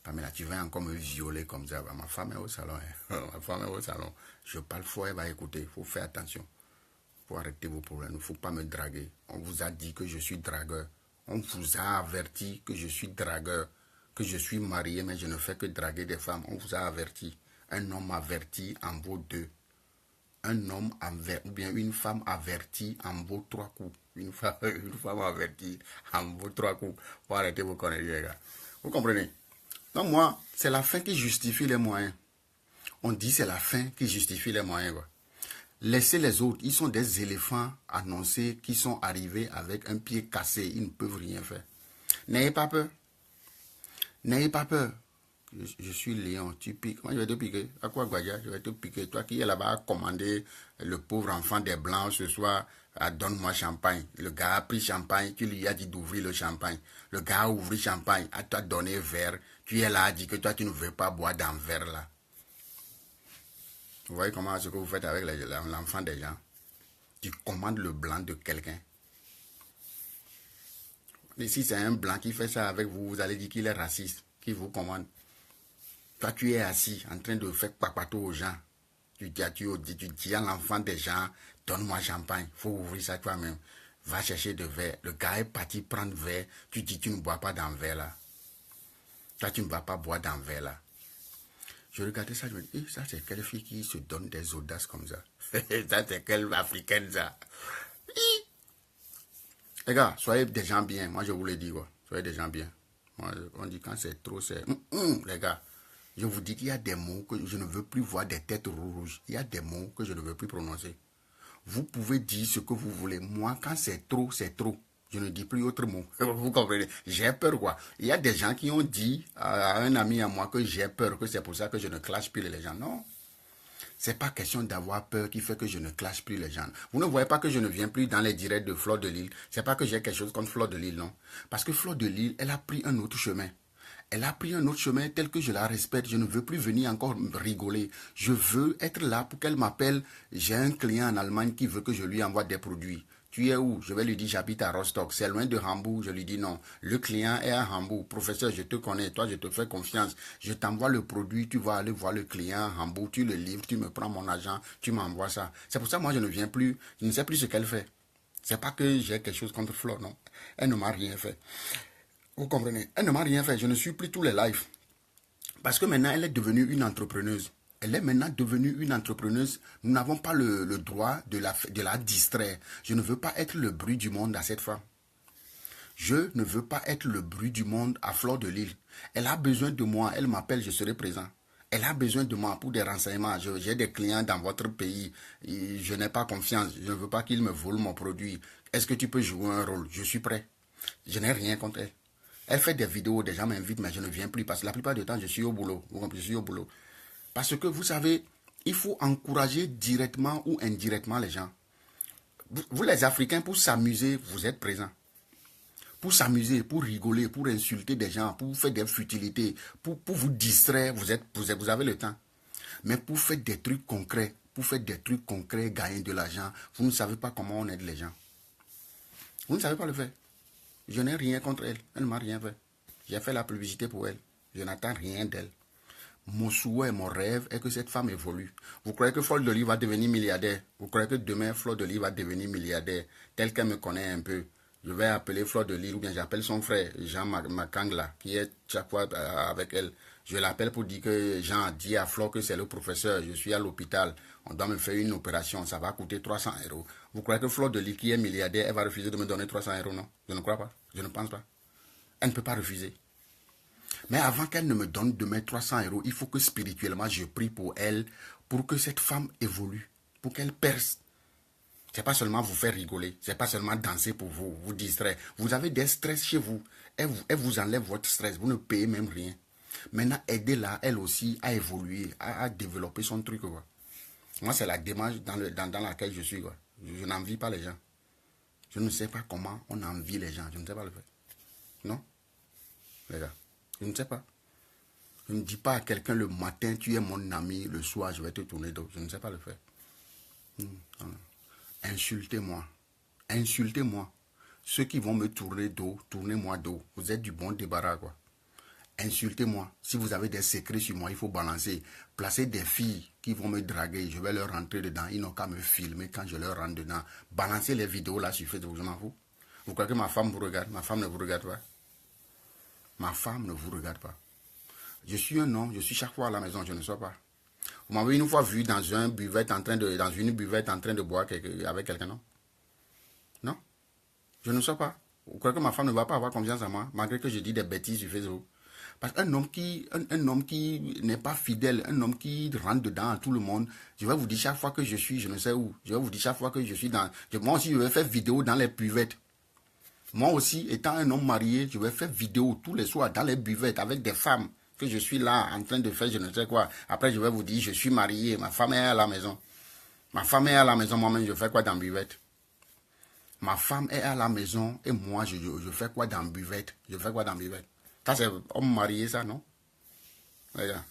Pamela, tu vas encore me violer comme ça. Ma femme est au salon. Hein. Ma femme est au salon. Je parle fort, elle va écouter. Il faut faire attention. Il faut arrêter vos problèmes. Il ne faut pas me draguer. On vous a dit que je suis dragueur. On vous a averti que je suis dragueur. Que je suis marié, mais je ne fais que draguer des femmes. On vous a averti. Un homme averti en vaut deux. Un homme ou bien une femme avertie en vaut trois coups. Une femme avertie en vaut trois coups. Faut arrêter vos conneries, les gars. Vous comprenez? Donc moi, c'est la fin qui justifie les moyens. On dit c'est la fin qui justifie les moyens, quoi. Laissez les autres, ils sont des éléphants annoncés qui sont arrivés avec un pied cassé. Ils ne peuvent rien faire. N'ayez pas peur. N'ayez pas peur. Je suis Léon, tu piques. Moi, je vais te piquer. À quoi, Guadia? Je vais te piquer. Toi qui es là-bas à commander le pauvre enfant des Blancs ce soir, donne-moi champagne. Le gars a pris champagne, tu lui as dit d'ouvrir le champagne. Le gars a ouvert champagne, a toi donné verre. Tu es là, a dit que toi, tu ne veux pas boire dans le verre là. Vous voyez comment ce que vous faites avec l'enfant des gens? Tu commandes le blanc de quelqu'un. Et si c'est un blanc qui fait ça avec vous, vous allez dire qu'il est raciste, qu'il vous commande. Toi, tu es assis en train de faire papato aux gens. Tu dis à l'enfant des gens, donne-moi champagne, il faut ouvrir ça toi-même. Va chercher de verre. Le gars est parti prendre verre. Tu dis, tu ne bois pas dans le verre là. Toi, tu ne vas pas boire dans le verre là. Je regardais ça, je me dis, ça c'est quelle fille qui se donne des audaces comme ça? Ça c'est quelle africaine ça? Les gars, soyez des gens bien. Moi, je vous le dis, quoi. Soyez des gens bien. Moi, on dit quand c'est trop, c'est... les gars, je vous dis qu'il y a des mots que je ne veux plus voir des têtes rouges. Il y a des mots que je ne veux plus prononcer. Vous pouvez dire ce que vous voulez. Moi, quand c'est trop, c'est trop. Je ne dis plus autre mot. Vous comprenez? J'ai peur, quoi. Il y a des gens qui ont dit à un ami à moi que j'ai peur, que c'est pour ça que je ne clash plus les gens. Non. C'est pas question d'avoir peur qui fait que je ne clash plus les gens. Vous ne voyez pas que je ne viens plus dans les directs de Fleur de Lille. C'est pas que j'ai quelque chose contre Fleur de Lille, non. Parce que Fleur de Lille, elle a pris un autre chemin. Elle a pris un autre chemin tel que je la respecte. Je ne veux plus venir encore rigoler. Je veux être là pour qu'elle m'appelle. J'ai un client en Allemagne qui veut que je lui envoie des produits. Tu es où? Je vais lui dire, j'habite à Rostock. C'est loin de Hambourg. Je lui dis non. Le client est à Hambourg. Professeur, je te connais. Toi, je te fais confiance. Je t'envoie le produit. Tu vas aller voir le client à Hambourg. Tu le livres. Tu me prends mon argent. Tu m'envoies ça. C'est pour ça que moi, je ne viens plus. Je ne sais plus ce qu'elle fait. C'est pas que j'ai quelque chose contre Flore, non. Elle ne m'a rien fait. Vous comprenez? Elle ne m'a rien fait. Je ne suis plus tous les lives. Parce que maintenant, elle est devenue une entrepreneuse. Elle est maintenant devenue une entrepreneuse. Nous n'avons pas le droit de la distraire. Je ne veux pas être le bruit du monde à cette femme. Je ne veux pas être le bruit du monde à Fleur de Lille. Elle a besoin de moi. Elle m'appelle, je serai présent. Elle a besoin de moi pour des renseignements. J'ai des clients dans votre pays. Je n'ai pas confiance. Je ne veux pas qu'ils me volent mon produit. Est-ce que tu peux jouer un rôle? Je suis prêt. Je n'ai rien contre elle. Elle fait des vidéos, des gens m'invitent, mais je ne viens plus parce que la plupart du temps, je suis au boulot. Je suis au boulot. Parce que vous savez, il faut encourager directement ou indirectement les gens. Vous les Africains, pour s'amuser, vous êtes présents. Pour s'amuser, pour rigoler, pour insulter des gens, pour faire des futilités, pour vous distraire, vous avez le temps. Mais pour faire des trucs concrets, gagner de l'argent, vous ne savez pas comment on aide les gens. Vous ne savez pas le faire. Je n'ai rien contre elle. Elle ne m'a rien fait. J'ai fait la publicité pour elle. Je n'attends rien d'elle. Mon souhait, mon rêve est que cette femme évolue. Vous croyez que Fleur de Lys va devenir milliardaire? Vous croyez que demain, Fleur de Lys va devenir milliardaire? Tel qu'elle me connaît un peu. Je vais appeler Fleur de Lys ou bien j'appelle son frère, Jean Makangla, qui est chaque fois avec elle. Je l'appelle pour dire que Jean a dit à Fleur que c'est le professeur. Je suis à l'hôpital. On doit me faire une opération. Ça va coûter 300 euros. Vous croyez que Fleur de Lys, qui est milliardaire, elle va refuser de me donner 300 euros? Non, je ne crois pas. Je ne pense pas. Elle ne peut pas refuser. Mais avant qu'elle ne me donne de mes 300 euros, il faut que spirituellement je prie pour elle, pour que cette femme évolue, pour qu'elle perce. C'est pas seulement vous faire rigoler, c'est pas seulement danser pour vous, vous distraire. Vous avez des stress chez vous. Elle vous enlève votre stress, vous ne payez même rien. Maintenant, aidez-la, elle aussi, à évoluer, à développer son truc. Quoi. Moi, c'est la démarche dans laquelle je suis. Quoi. Je n'envie pas les gens. Je ne sais pas comment on envie les gens. Je ne sais pas le faire. Non, les gars. Je ne sais pas. Je ne dis pas à quelqu'un le matin, tu es mon ami, le soir, je vais te tourner dos. Je ne sais pas le faire. Insultez-moi. Insultez-moi. Ceux qui vont me tourner dos, tournez-moi dos. Vous êtes du bon débarras, quoi. Insultez-moi. Si vous avez des secrets sur moi, il faut balancer. Placez des filles qui vont me draguer. Je vais leur rentrer dedans. Ils n'ont qu'à me filmer quand je leur rentre dedans. Balancez les vidéos là sur Facebook, je m'en fous. Vous croyez que ma femme vous regarde? Ma femme ne vous regarde pas. Ma femme ne vous regarde pas. Je suis un homme, je suis chaque fois à la maison, je ne sors pas. Vous m'avez une fois vu dans une buvette en train de boire avec quelqu'un, non? Non, je ne sors pas. Vous croyez que ma femme ne va pas avoir confiance en moi, malgré que je dis des bêtises sur Facebook? Parce qu'un homme qui n'est pas fidèle, un homme qui rentre dedans à tout le monde, je vais vous dire chaque fois que je suis, je ne sais où, je vais vous dire chaque fois que je suis dans... Moi aussi, je vais faire vidéo dans les buvettes. Moi aussi, étant un homme marié, je vais faire vidéo tous les soirs dans les buvettes avec des femmes que je suis là en train de faire je ne sais quoi. Après, je vais vous dire, je suis marié, ma femme est à la maison. Ma femme est à la maison, moi-même, je fais quoi dans la buvette? Ma femme est à la maison et moi, je fais quoi dans la buvette? Je fais quoi dans la buvette? Ça, c'est homme marié, ça, non? Regarde,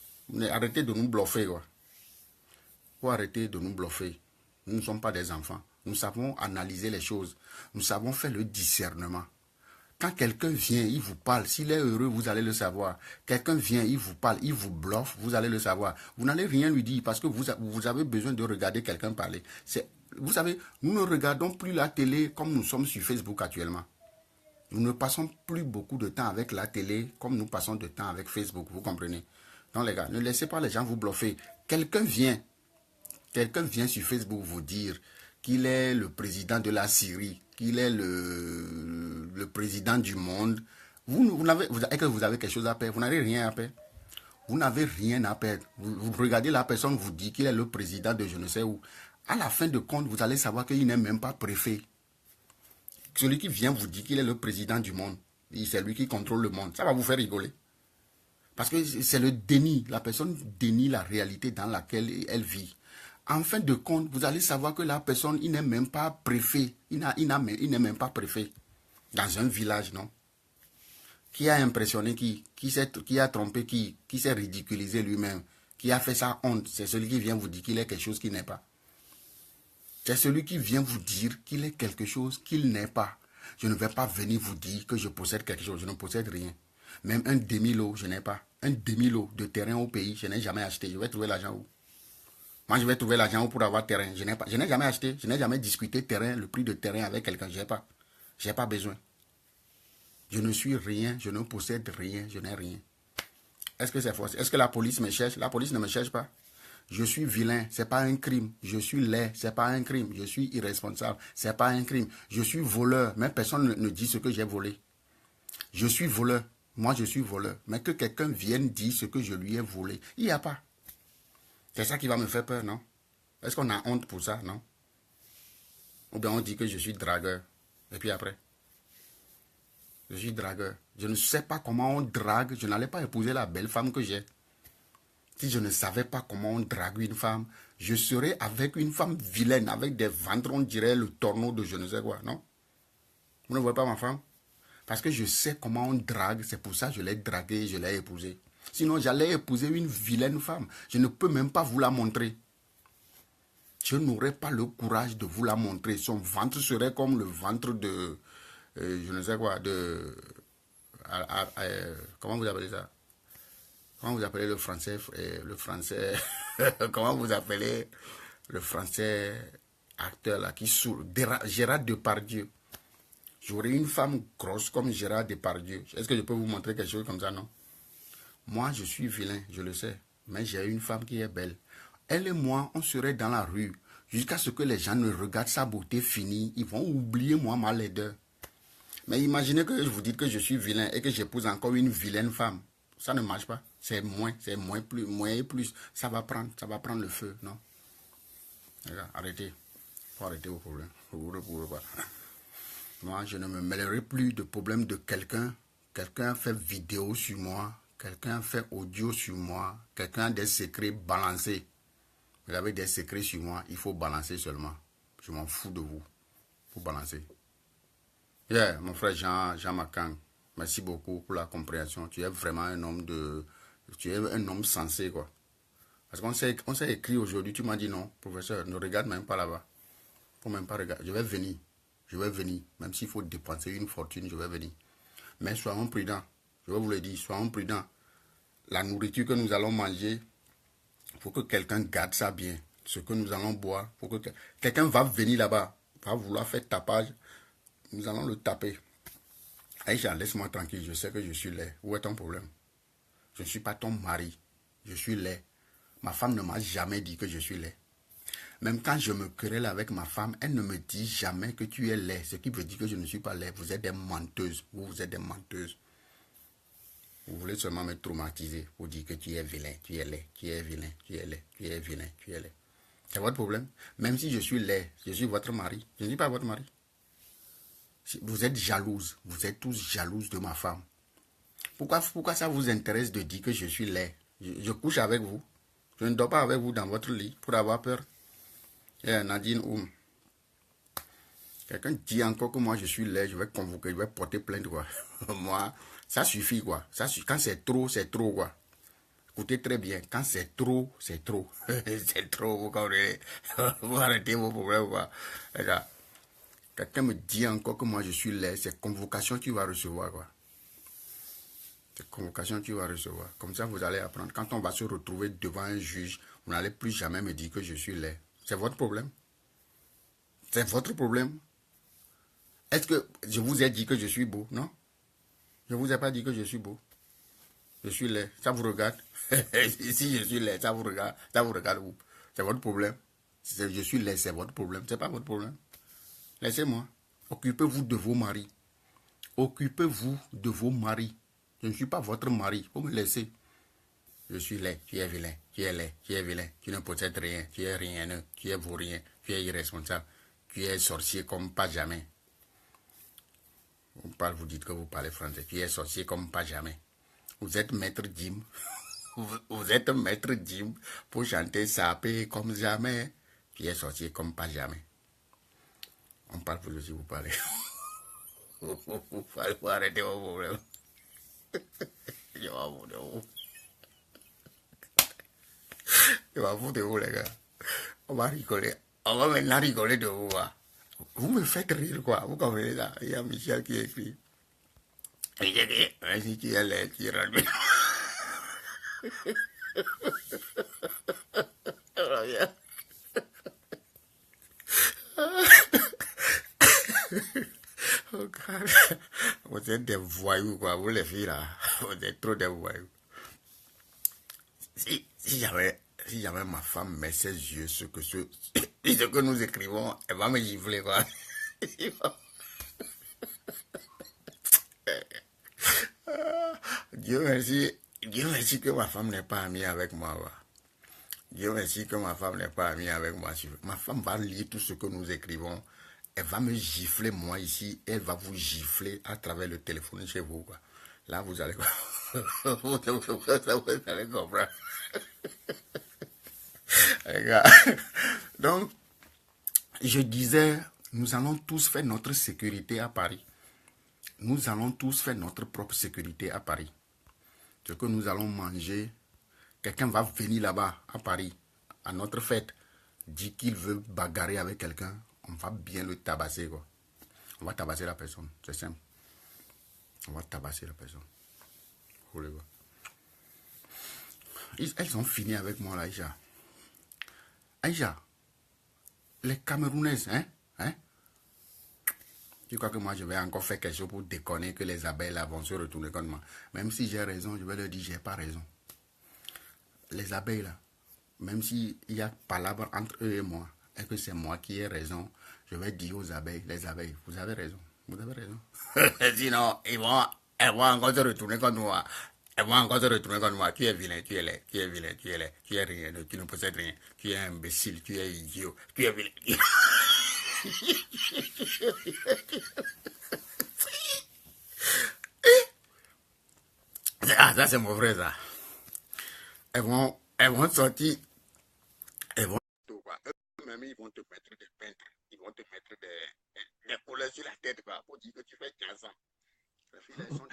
arrêtez de nous bluffer, quoi. Faut arrêter de nous bluffer. Nous ne sommes pas des enfants. Nous savons analyser les choses. Nous savons faire le discernement. Quand quelqu'un vient, il vous parle, s'il est heureux, vous allez le savoir. Quelqu'un vient, il vous parle, il vous bluffe, vous allez le savoir. Vous n'allez rien lui dire parce que vous avez besoin de regarder quelqu'un parler. Vous savez, nous ne regardons plus la télé comme nous sommes sur Facebook actuellement. Nous ne passons plus beaucoup de temps avec la télé comme nous passons de temps avec Facebook, vous comprenez? Donc les gars, ne laissez pas les gens vous bluffer. Quelqu'un vient sur Facebook vous dire qu'il est le président de la Syrie, qu'il est le président du monde, et que vous avez quelque chose à perdre, vous n'avez rien à perdre. Vous n'avez rien à perdre. Vous regardez la personne vous dit qu'il est le président de je ne sais où. À la fin de compte, vous allez savoir qu'il n'est même pas préfet. Celui qui vient vous dire qu'il est le président du monde, c'est lui qui contrôle le monde. Ça va vous faire rigoler. Parce que c'est le déni. La personne dénie la réalité dans laquelle elle vit. En fin de compte, vous allez savoir que la personne, il n'est même pas préfet. Il n'est même pas préfet. Dans un village, non? Qui a impressionné qui a trompé qui s'est ridiculisé lui-même, qui a fait sa honte. C'est celui qui vient vous dire qu'il est quelque chose qu'il n'est pas. C'est celui qui vient vous dire qu'il est quelque chose qu'il n'est pas. Je ne vais pas venir vous dire que je possède quelque chose. Je ne possède rien. Même un demi-lot, je n'ai pas. Un demi-lot de terrain au pays, je n'ai jamais acheté. Je vais trouver l'argent où? Moi, je vais trouver l'argent pour avoir terrain. Je n'ai jamais acheté. Je n'ai jamais discuté terrain, le prix de terrain avec quelqu'un. Je n'ai pas. Je n'ai pas besoin. Je ne suis rien. Je ne possède rien. Je n'ai rien. Est-ce que c'est faux? Est-ce que la police me cherche? La police ne me cherche pas. Je suis vilain. Ce n'est pas un crime. Je suis laid. Ce n'est pas un crime. Je suis irresponsable. Ce n'est pas un crime. Je suis voleur. Mais personne ne dit ce que j'ai volé. Je suis voleur. Moi, je suis voleur. Mais que quelqu'un vienne dire ce que je lui ai volé. Il n'y a pas. C'est ça qui va me faire peur, non? Est-ce qu'on a honte pour ça, non? Ou bien on dit que je suis dragueur. Et puis après, je suis dragueur. Je ne sais pas comment on drague. Je n'allais pas épouser la belle femme que j'ai. Si je ne savais pas comment on drague une femme, je serais avec une femme vilaine, avec des ventres, on dirait le torneau de je ne sais quoi, non? Vous ne voyez pas ma femme? Parce que je sais comment on drague, c'est pour ça que je l'ai draguée et je l'ai épousée. Sinon, j'allais épouser une vilaine femme. Je ne peux même pas vous la montrer. Je n'aurais pas le courage de vous la montrer. Son ventre serait comme le ventre je ne sais quoi, comment vous appelez ça? Comment vous appelez le français, comment vous appelez le français acteur là qui sourd, Gérard Depardieu. J'aurais une femme grosse comme Gérard Depardieu. Est-ce que je peux vous montrer quelque chose comme ça, non? Moi, je suis vilain, je le sais, mais j'ai une femme qui est belle. Elle et moi, on serait dans la rue jusqu'à ce que les gens ne regardent sa beauté finie. Ils vont oublier moi ma laideur. Mais imaginez que je vous dise que je suis vilain et que j'épouse encore une vilaine femme. Ça ne marche pas. C'est moins plus, moins et plus. Ça va prendre le feu, non? Regarde, arrêtez. Faut arrêter vos problèmes. Vous ne pouvez pas. Moi, je ne me mêlerai plus de problèmes de quelqu'un. Quelqu'un fait vidéo sur moi. Quelqu'un fait audio sur moi. Quelqu'un a des secrets balancés. Vous avez des secrets sur moi. Il faut balancer seulement. Je m'en fous de vous. Il faut balancer. Yeah, mon frère Jean Makang. Merci beaucoup pour la compréhension. Tu es vraiment un homme tu es un homme sensé, quoi. Parce qu'on s'est écrit aujourd'hui, tu m'as dit non, professeur, ne regarde même pas là-bas. Faut même pas regarder. Je vais venir. Même s'il faut dépenser une fortune, je vais venir. Mais soyons prudents. Je vais vous le dire, soyons prudents. La nourriture que nous allons manger, il faut que quelqu'un garde ça bien. Ce que nous allons boire, faut que quelqu'un va venir là-bas, va vouloir faire tapage. Nous allons le taper. Aïcha, laisse-moi tranquille, je sais que je suis laid. Où est ton problème? Je ne suis pas ton mari. Je suis laid. Ma femme ne m'a jamais dit que je suis laid. Même quand je me querelle avec ma femme, elle ne me dit jamais que tu es laid. Ce qui veut dire que je ne suis pas laid. Vous êtes des menteuses. Vous êtes des menteuses. Vous voulez seulement me traumatiser pour dire que tu es vilain, tu es laid, tu es vilain, tu es laid, tu es vilain, tu es laid. C'est votre problème. Même si je suis laid, je suis votre mari. Je ne suis pas votre mari. Vous êtes jalouse. Vous êtes tous jalouses de ma femme. Pourquoi ça vous intéresse de dire que je suis laid? Je couche avec vous. Je ne dors pas avec vous dans votre lit pour avoir peur. Nadine Oum. Quelqu'un dit encore que moi je suis laid, je vais convoquer, je vais porter plainte, quoi. Moi, ça suffit, quoi. Quand c'est trop, quoi. Écoutez très bien, quand c'est trop, c'est trop. C'est trop, vous comprenez. Vous arrêtez vos problèmes, quoi. Regarde. Quelqu'un me dit encore que moi je suis laid, c'est convocation que tu vas recevoir, quoi. C'est convocation que tu vas recevoir. Comme ça, vous allez apprendre. Quand on va se retrouver devant un juge, vous n'allez plus jamais me dire que je suis laid. C'est votre problème. C'est votre problème. Est-ce que je vous ai dit que je suis beau? Non? Je ne vous ai pas dit que je suis beau. Je suis laid. Ça vous regarde? Si je suis laid, ça vous regarde où? C'est votre problème. Si je suis laid, c'est votre problème. Ce n'est pas votre problème. Laissez-moi. Occupez-vous de vos maris. Occupez-vous de vos maris. Je ne suis pas votre mari. Il faut me laisser. Je suis laid. Tu es vilain. Tu es laid. Tu es vilain. Tu ne possèdes rien. Tu es rien. Tu es vaurien. Tu es irresponsable. Tu es sorcier comme pas jamais. Vous dites que vous parlez français. Tu es sorcier comme pas jamais. Vous êtes maître Jim. Vous êtes maître Jim pour chanter sapé comme jamais. Tu es sorcier comme pas jamais. On parle pour aussi vous parler. Vous arrêtez vos problèmes. Je m'en fous de vous, les gars. On va rigoler. On va maintenant rigoler de vous. Vous me faites rire, quoi. Vous comprenez ça? Il y a Michel qui écrit. Il dit ainsi qui est laid, qui rentre. Oh God. Vous êtes des voyous, quoi. Vous les filles, là. Vous êtes trop des voyous. Si jamais ma femme met ses yeux sur ce que nous écrivons, elle va me gifler, quoi. Dieu merci que ma femme n'est pas amie avec moi, quoi. Dieu merci que ma femme n'est pas amie avec moi. Ma femme va lire tout ce que nous écrivons. Elle va me gifler, moi, ici. Elle va vous gifler à travers le téléphone chez vous, quoi. Là, vous allez... vous allez comprendre. Regarde. Donc, je disais, nous allons tous faire notre sécurité à Paris. Nous allons tous faire notre propre sécurité à Paris. Ce que nous allons manger, quelqu'un va venir là-bas, à Paris, à notre fête, dit qu'il veut bagarrer avec quelqu'un, on va bien le tabasser, quoi. On va tabasser la personne. C'est simple. On va tabasser la personne. Vous les voir. Elles ont fini avec moi là, Aïcha. Aïcha, les Camerounaises, hein? Tu crois que moi je vais encore faire quelque chose pour déconner que les abeilles là vont se retourner contre moi? Même si j'ai raison, je vais leur dire j'ai pas raison. Les abeilles là, même s'il y a palabre entre eux et moi, et que c'est moi qui ai raison, je vais dire aux abeilles, les abeilles, vous avez raison, vous avez raison. Sinon, elles vont encore se retourner contre moi. Elles vont encore se retourner contre moi. Tu es vilain, tu es laid, tu es vilain, tu es laid, tu es rien, tu ne possèdes rien, tu es imbécile, tu es idiot, tu es vilain. Ah, ça c'est mon frère ça. Elles vont sortir, elles vont eux-mêmes, ils vont te mettre des peintres, ils vont te mettre des couleurs sur la tête quoi, pour dire que tu fais 15 ans. Les filles, elles sont